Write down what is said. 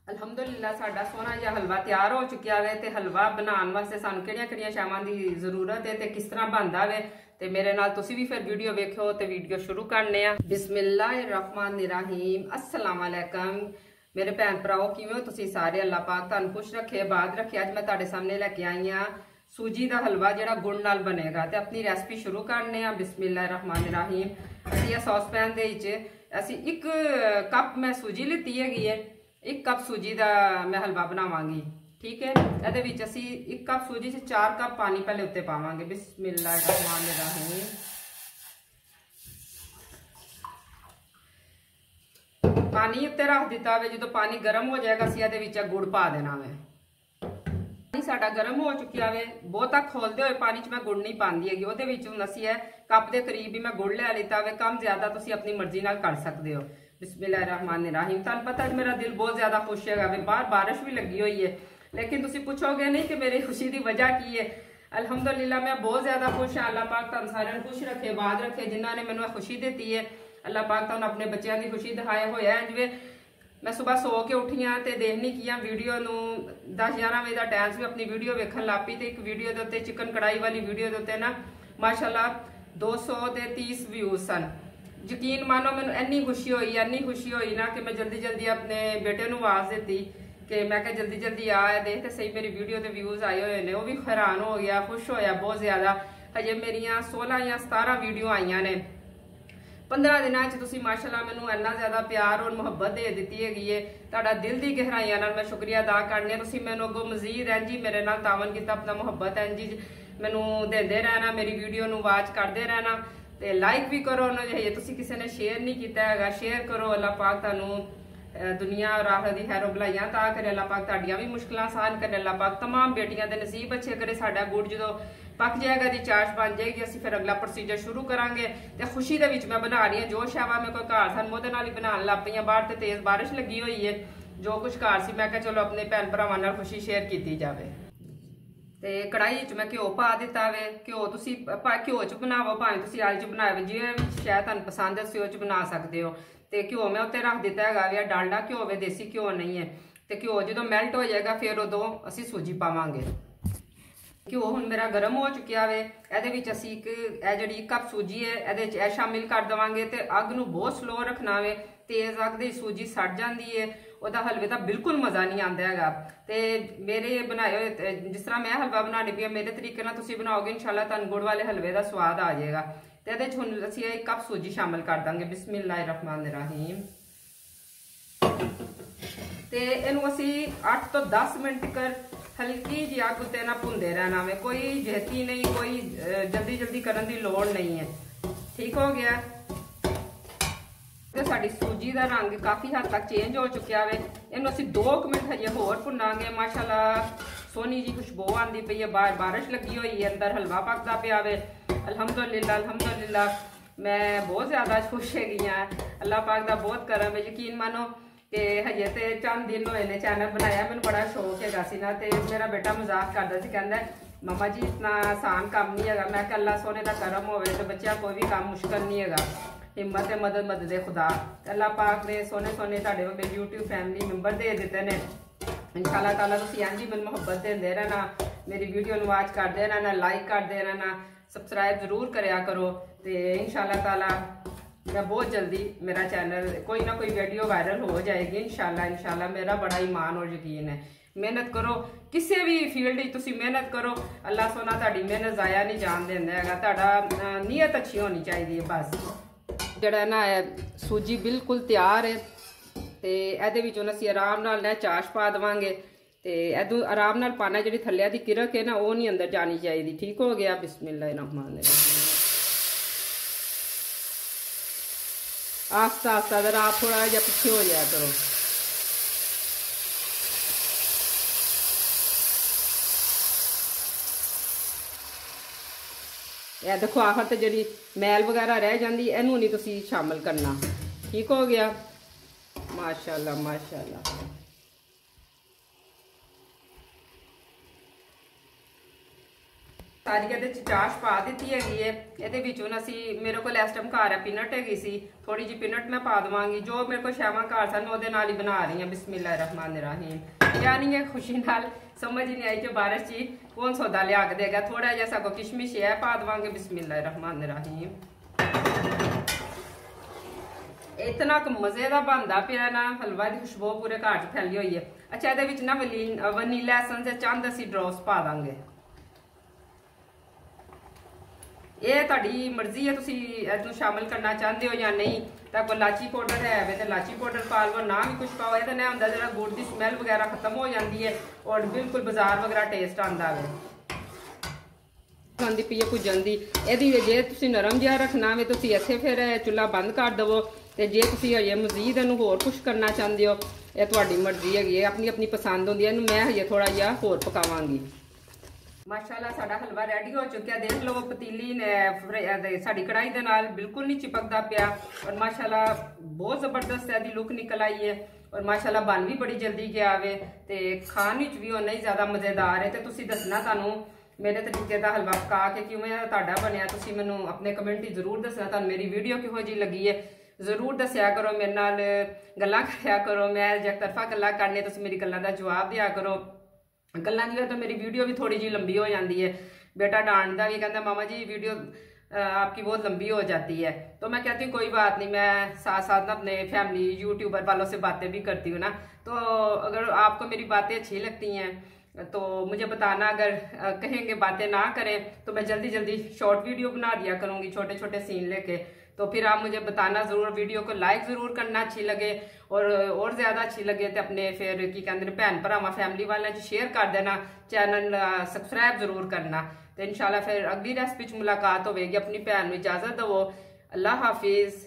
ਅਲਹਮਦੁਲਿਲਾ ਸਾਡਾ ਸੋਹਣਾ ਜਿਹਾ ਹਲਵਾ ਤਿਆਰ ਹੋ ਚੁੱਕਿਆ ਵੇ ਤੇ ਹਲਵਾ ਬਣਾਉਣ ਵਾਸਤੇ ਸਾਨੂੰ ਕਿਹੜੀਆਂ-ਕਿਹੜੀਆਂ ਸ਼ਾਮਾਂ ਦੀ ਜ਼ਰੂਰਤ ਹੈ ਤੇ ਕਿਸ ਤਰ੍ਹਾਂ ਬਣਦਾ ਵੇ ਤੇ ਮੇਰੇ ਨਾਲ ਤੁਸੀਂ ਵੀ ਫਿਰ ਵੀਡੀਓ ਵੇਖਿਓ ਤੇ ਵੀਡੀਓ ਸ਼ੁਰੂ ਕਰਨੇ ਆ। ਬਿਸमिल्लाहिर्रहमानिर्रहीम अस्सलाम वालेकुम मेरे भैन भराओ किवें हो तुसीं सारे। अल्लाह पाक तुहानूं खुश रखे आबाद रखे। अज मैं तुहाडे सामने लैके आई हाँ सूजी का हलवा जिहड़ा गुड़ नाल बनेगा ते अपनी रेसिपी शुरू करने आ। बिस्मिल्लाहिर्रहमानिर्रहीम असीं सॉसपैन दे विच असीं 1 कप मैं सूजी लित्ती हैगी है। 1 कप सूजी का मैं हलवा बनावांगी। ठीक है, ਇਹਦੇ ਵਿੱਚ ਅਸੀਂ 1 कप सूजी से 4 कप पानी पहले उत्ते पावांगे। बिस्मिल्लाहिर्रहमानिर्रहीम पानी उत्ते रख दिता वे। जो पानी गर्म हो जाएगा असीं ਇਹਦੇ ਵਿੱਚ गुड़ पा देना वे। पानी साडा गर्म हो चुकिया वे। बहुता खोलते हुए पानी च मैं गुड़ नहीं पाती हैगी। ਉਹਦੇ ਵਿੱਚ ਹੁਣ ਅਸੀਂ ਇਹ कप के करीब ही मैं गुड़ ले लिता वे। कम ज्यादा तुसीं अपनी मर्जी नाल कर सकते हो। बिस्मिल्लाहिर्रहमानिर्रहीम तुहानूं पता है मेरा दिल बहुत ज्यादा खुश है। बाहर बारिश भी लगी हुई है लेकिन तुसीं पुछोगे नहीं कि मेरी खुशी की वजह की है। अल्हम्दुलिल्लाह मैं बहुत ज्यादा खुश हाँ। अल्लाह पाक तुहानूं सारिआं नूं खुश रखे आबाद रखे। जिन्हां ने मैनूं खुशी दी है अल्लाह पाक तुहानूं अपने बच्चों की खुशी दिखाए होया है। जिवें मैं सुबह सो के उठी हाँ तो देखनी की वीडियो नूं 10-11 बजे का टाइम से अपनी वीडियो वेखन लग पई। एक वीडियो के उत्ते चिकन कढ़ाई वाली वीडियो के उत्ते ना माशाअल्लाह 230 व्यूज सन। यकीन मानो मैनूं इन्नी खुशी हुई ना कि मैं जल्दी जल्दी अपने बेटे नूं आवाज़ दी कि मैं क्या जल्दी जल्दी आ देख तो सही मेरी वीडियो के व्यूज आए हुए हैं। वह भी हैरान हो गया, खुश होया बहुत ज्यादा। हजे मेरिया 16 या 17 वीडियो आईयां ने 15 दिनों च। तुसीं माशाअल्लाह मैनूं इन्ना ज्यादा प्यार और मुहब्बत दे दी हैगी है। तुहाडा दिल दी गहराइयां नाल मैं शुक्रिया अदा करनी। तुसीं मैनूं अगों मजीद इंज ही मेरे नाल तावन कीता, अपना मुहब्बत इंज ही मैनूं देंदे रहना, मेरी वीडियो नूं वाच करदे रहना ते लाइक भी करो ना। जे तुसीं किसी ने शेयर नहीं किया हैगा शेयर करो। अल्लाह पाक तुहानूं दुनिया और आखिरत दी खैर भलाइयां ता करे। अल्लाह पाक तुहाडियां भी मुश्किलां आसान करे। अल्लाह पाक तमाम बेटियां दे नसीब अच्छे करे। साडा गुड़ जो पक जाएगा दी चाश बन जाएगी असीं फिर अगला प्रोसीजर शुरू करांगे। ते खुशी दे विच मैं बना रही हां जो शावा मैं कोई घर सन मोदे नाल ही बनाउण लग पई। बाहर ते तेज बारिश लगी हुई है। जो कुछ घर सी मैं कहा चलो अपने भैन भरावां नाल खुशी शेयर की जाए। ते कढ़ाई च मैं घ्यो पा दिता वे। घ्यो तुसीं घ्यो च बनावो भावें तुसीं आयल च बनाओ जिवें शायद तुहानूं पसंद है तुसीं ओह च बना सकते हो। ते घ्यो मैं उत्ते रख दिता है डालडा घ्यो वे, देसी घ्यो नहीं है। ते घ्यो जो मैल्ट हो जाएगा फिर उदों असीं सूजी पावांगे। घ्यो हुण मेरा गर्म हो चुकिया वे। इहदे विच असीं जिहड़ी 1 कप सूजी है इहदे च शामिल कर देवांगे। ते अग नूं बहुत स्लो रखना वे। तेज अग दी सूजी सड़ जाती है, ਉਹਦਾ हलवे का बिल्कुल मज़ा नहीं आता हैगा। ते मेरे बनाए हुए जिस तरह मैं हलवा बनाने पई मेरे तरीके नाल तुसीं बनाओगे इंशाअल्लाह तुहानूं गुड़ वाले हलवे का स्वाद आ जाएगा। ते इहदे च हुण असीं 1 कप सूजी शामिल कर दांगे। बिस्मिल्लाहिर्रहमानिर्रहीम ते इहनूं असीं 8 तो 10 मिनट तक हल्की जी अग उत्ते ना भुनदे रहना वे। कोई जहती नहीं, कोई जल्दी जल्दी करने की लोड़ नहीं है। ठीक हो गया। तो साडी सूजी का रंग काफ़ी हद तक चेंज हो चुकिया वे। इन्हूं असीं 2 मिनट हजे होर भुनांगे। माशाअल्लाह सोहनी जी खुशबू आंदी पई है। बाहर बारिश लगी हुई है, अंदर हलवा पकदा पिया वे। अल्हम्दुलिल्लाह मैं बहुत ज़्यादा खुश हैगी हाँ। अल्लाह पाक दा बहुत करम है। यकीन मानो कि हजे तो चंद दिन होए ने चैनल बनाया। मैनूं बड़ा शौक हैगा सी ना। ते मेरा बेटा मजाक करदा सी, कहंदा मम्मा जी इतना आसान काम नहीं हैगा। मैं अल्लाह सोने का करम होवे तो बच्चा कोई भी काम मुश्किल नहीं हैगा। हिम्मत है मदद दे खुदा। अल्लाह पाक ने सोने तुहाडे मेरे यूट्यूब फैमिली मैंबर दे दिते ने। इंशाअल्लाह ताला तुसीं इंज ही मैनूं मुहब्बत देंदे रहना, मेरी वीडियो नूं वाच करदे रहना, लाइक करदे रहना, सबसक्राइब जरूर करया करो। तो इंशाअल्लाह ताला मैं बहुत जल्दी मेरा चैनल कोई ना कोई वीडियो वायरल हो जाएगी इंशाअल्लाह। मेरा बड़ा ईमान और यकीन है। मेहनत करो, किसी भी फील्ड तुसीं मेहनत करो। अल्लाह सोना तुहाडी मेहनत जाया नहीं जान देंदा हैगा। तुहाडा नीयत अच्छी होनी चाहिए बस। ਜਿਹੜਾ ਨਾ सूजी बिल्कुल तैयार है। तो ये असीं आराम नाल चाश पा देवांगे। तो इदू आराम नाल पाना, जी थल्ले की किरक है ना वो नहीं अंदर जानी चाहिए। ठीक हो गया। बिस्मिल्लाहिर्रहमानिर्रहीम आस्ता आस्ता जरा आप थोड़ा जहा पीछे हो जाया करो। यह देखो आखिर तो जी मैल वगैरह रह जाती इनू नहीं तुसी शामिल करना। ठीक हो गया। माशाअल्लाह माशाअल्लाह। ਸਾਰੀ ਇਹਦੇ ਚ ਚਾਸ਼ ਪਾ ਦਿੱਤੀ ਹੈਗੀ ਹੈ। ਇਹਦੇ ਵਿੱਚ ਹੁਣ ਅਸੀਂ ਮੇਰੇ ਕੋਲ ਇਸ ਟਾਈਮ ਘਰ ਹੈ ਪੀਨਟ ਹੈਗੀ ਸੀ, ਥੋੜੀ ਜਿਹੀ ਪੀਨਟ ਮੈਂ ਪਾ ਦਵਾਂਗੀ। ਜੋ ਮੇਰੇ ਕੋਲ ਸ਼ਾਵਾਂ ਘਰ ਸਨ ਉਹਦੇ ਨਾਲ ਹੀ ਬਣਾ ਰਹੀ ਹਾਂ। ਬਿਸਮਿल्लाह रहमान रहीम। यानी है खुशी नाल समझ ही नहीं आई कि बारिश ची कौन सौदा लिया के देगा। थोड़ा जैसा को किशमिश है पा दवांगे। बिस्मिल्लाह रहमान रहीम। इतना मजे का बनता पिया ना, हलवा की खुशबू पूरे घर च फैली हुई है। अच्छा ਇਹਦੇ ਵਿੱਚ ਨਾ वनीला एसेंस ਤੇ ਚੰਦ ਅਸੀਂ ਡ੍ਰੌਪਸ ਪਾ ਦਾਂਗੇ। ਇਹ ਤੁਹਾਡੀ ਮਰਜ਼ੀ ਹੈ, ਤੁਸੀਂ ਇਹਨੂੰ ਸ਼ਾਮਿਲ ਕਰਨਾ ਚਾਹੁੰਦੇ ਹੋ ਜਾਂ ਨਹੀਂ। ਤਾਂ ਕੋਈ ਲਾਚੀ ਪਾਊਡਰ ਹੈ ਵੇ ਤੇ ਲਾਚੀ ਪਾਊਡਰ ਪਾ ਲਓ, ਨਾ ਵੀ ਕੁਝ ਪਾਓ। ਇਹਦੇ ਨਾਲ ਹੁੰਦਾ ਜਿਹੜਾ ਗੁੜ ਦੀ ਸਮੈਲ ਵਗੈਰਾ ਖਤਮ ਹੋ ਜਾਂਦੀ ਹੈ ਔਰ ਬਿਲਕੁਲ ਬਾਜ਼ਾਰ ਵਗੈਰਾ ਟੇਸਟ ਆਉਂਦਾ ਵੇ। ਖਾਂਦੀ ਪਈ ਭੁੱਜਣ ਦੀ ਇਹਦੀ ਜੇ ਤੁਸੀਂ ਨਰਮ ਜਿਹਾ ਰੱਖਣਾ ਵੇ ਤੁਸੀਂ ਇੱਥੇ ਫਿਰ ਚੁੱਲ੍ਹਾ ਬੰਦ ਕਰ ਦਵੋ। ਤੇ ਜੇ ਤੁਸੀਂ ਹਜੇ ਮਜ਼ੀਦ ਇਹਨੂੰ ਹੋਰ ਕੁਛ ਕਰਨਾ ਚਾਹੁੰਦੇ ਹੋ ਇਹ ਤੁਹਾਡੀ ਮਰਜ਼ੀ ਹੈਗੀ ਹੈ, ਆਪਣੀ ਆਪਣੀ ਪਸੰਦ ਹੁੰਦੀ ਹੈ। ਇਹਨੂੰ ਮੈਂ ਹਜੇ ਥੋੜਾ ਜਿਹਾ ਹੋਰ ਪਕਾਵਾਂਗੀ। ਮਾਸ਼ਾਅੱਲਾ ਸਾਡਾ ਹਲਵਾ ਰੈਡੀ ਹੋ ਚੁੱਕਿਆ। ਦੇਖ ਲਓ ਪਤੀਲੀ ਨੇ ਸਾਡੀ ਕੜਾਈ ਦੇ ਨਾਲ ਬਿਲਕੁਲ ਨਹੀਂ ਚਿਪਕਦਾ ਪਿਆ ਔਰ ਮਾਸ਼ਾਅੱਲਾ ਬਹੁਤ ਜ਼ਬਰਦਸਤ ਇਹਦੀ ਲੁੱਕ ਨਿਕਲ ਆਈ ਹੈ ਔਰ ਮਾਸ਼ਾਅੱਲਾ ਬਣ ਵੀ ਬੜੀ ਜਲਦੀ ਗਿਆ ਵੇ ਤੇ ਖਾਣ ਵਿੱਚ ਵੀ ਉਨਾ ਹੀ ਜ਼ਿਆਦਾ ਮਜ਼ੇਦਾਰ ਹੈ। ਤੇ ਤੁਸੀਂ ਦੱਸਣਾ ਤੁਹਾਨੂੰ ਮੇਰੇ ਤਰੀਕੇ ਦਾ ਹਲਵਾ ਪਕਾ ਕੇ ਕਿਵੇਂ ਤੁਹਾਡਾ ਬਣਿਆ। ਤੁਸੀਂ ਮੈਨੂੰ ਆਪਣੇ ਕਮੈਂਟ ਵਿੱਚ ਜ਼ਰੂਰ ਦੱਸਣਾ ਤੁਹਾਨੂੰ ਮੇਰੀ ਵੀਡੀਓ ਕਿਹੋ ਜਿਹੀ ਲੱਗੀ ਹੈ। ਜ਼ਰੂਰ ਦੱਸਿਆ ਕਰੋ, ਮੇਰੇ ਨਾਲ ਗੱਲਾਂ ਕਰਿਆ ਕਰੋ। ਮੈਂ ਜੇ ਤਰਫਾ ਗੱਲਾਂ ਕਰਨੇ ਤੁਸੀਂ ਮੇਰੀ ਗੱਲਾਂ ਦਾ ਜਵਾਬ ਦਿਆ ਕਰੋ। ਗੱਲਾਂ ਦੀ तो मेरी वीडियो भी थोड़ी जी लंबी हो जाती है। बेटा डांटता भी कहता मामा जी वीडियो आपकी बहुत लंबी हो जाती है। तो मैं कहती हूँ कोई बात नहीं, मैं साथ साथ ना अपने फैमिली यूट्यूबर वालों से बातें भी करती हूँ ना। तो अगर आपको मेरी बातें अच्छी लगती हैं तो मुझे बताना। अगर कहेंगे बातें ना करें तो मैं जल्दी जल्दी शॉर्ट वीडियो बना दिया करूँगी छोटे छोटे सीन लेके। तो फिर आप मुझे बताना ज़रूर। वीडियो को लाइक ज़रूर करना अच्छी लगे और ज़्यादा अच्छी लगे तो अपने फिर की कहते भैन भरावां फैमिली वाले शेयर कर देना। चैनल सबसक्राइब ज़रूर करना। तो इंशाल्लाह फिर अगली रेसिपी च मुलाकात होगी। अपनी भैन को इजाज़त दवो। अल्लाह हाफिज़।